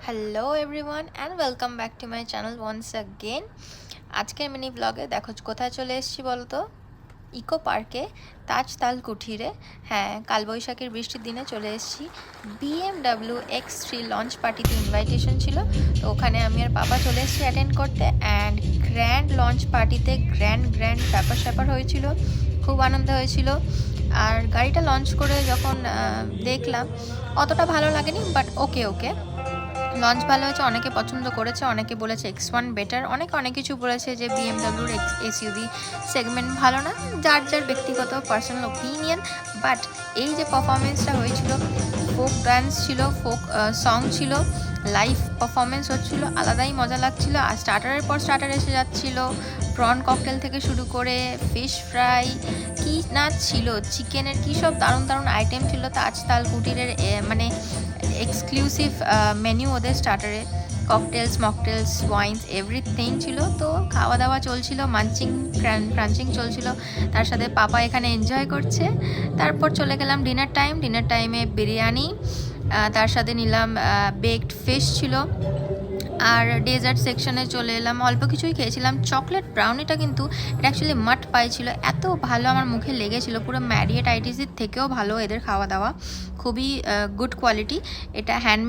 Hello everyone and welcome back to my channel once again. আজকের mini ব্লগে দেখো কোথায় চলে এসেছি বলো তো, ইকো পার্কে, তাজতাল কুঠিরে। হ্যাঁ, কালবৈশাখীর বৃষ্টির দিনে চলে এসেছি। BMW X3 লঞ্চ পার্টিতে ইনভাইটেশন ছিল, তো ওখানে আমি আর পাপা চলে এসেছি অ্যাটেন্ড করতে। অ্যান্ড গ্র্যান্ড লঞ্চ পার্টিতে গ্র্যান্ড ব্যাপার স্যাপার হয়েছিল, খুব আনন্দ হয়েছিল। আর গাড়িটা লঞ্চ করে যখন দেখলাম অতটা ভালো লাগেনি, বাট ওকে লঞ্চ ভালো হয়েছে, অনেকে পছন্দ করেছে, অনেকে বলেছে X1 বেটার, অনেক কিছু বলেছে যে BMWর SUV সেগমেন্ট ভালো না, যার ব্যক্তিগত পার্সোনাল ওপিনিয়ন। বাট এই যে পারফরমেন্সটা হয়েছিল, ফোক ডান্স ছিল, ফোক সং ছিল, লাইভ পারফরমেন্স হচ্ছিল, আলাদাই মজা লাগছিল। আর স্টার্টারের পর স্টার্টার এসে যাচ্ছিল, প্রন ককটেল থেকে শুরু করে ফিশ ফ্রাই, কি না ছিল, চিকেনের কী সব দারুণ আইটেম ছিল। তাজতাল কুটিরের মানে এক্সক্লুসিভ মেনু ওদের স্টার্টারে, ককটেলস, মকটেলস, ওয়াইনস, এভরিথিং ছিল। তো খাওয়া দাওয়া চলছিল, ক্রাঞ্চিং চলছিল, তার সাথে পাপা এখানে এনজয় করছে। তারপর চলে গেলাম ডিনার টাইমে বিরিয়ানি, তার সাথে নিলাম বেকড ফিশ ছিল। আর ডেজার্ট সেকশনে চলে এলাম, অল্প কিছুই খেয়েছিলাম। চকলেট ব্রাউনিটা কিন্তু এটা অ্যাকচুয়ালি মাট পাই ছিল, এত ভালো আমার মুখে লেগেছিল, পুরো ম্যারিয়েট আইটিসির থেকেও ভালো এদের খাওয়া দাওয়া, খুবই গুড কোয়ালিটি। এটা হ্যান্ডমেড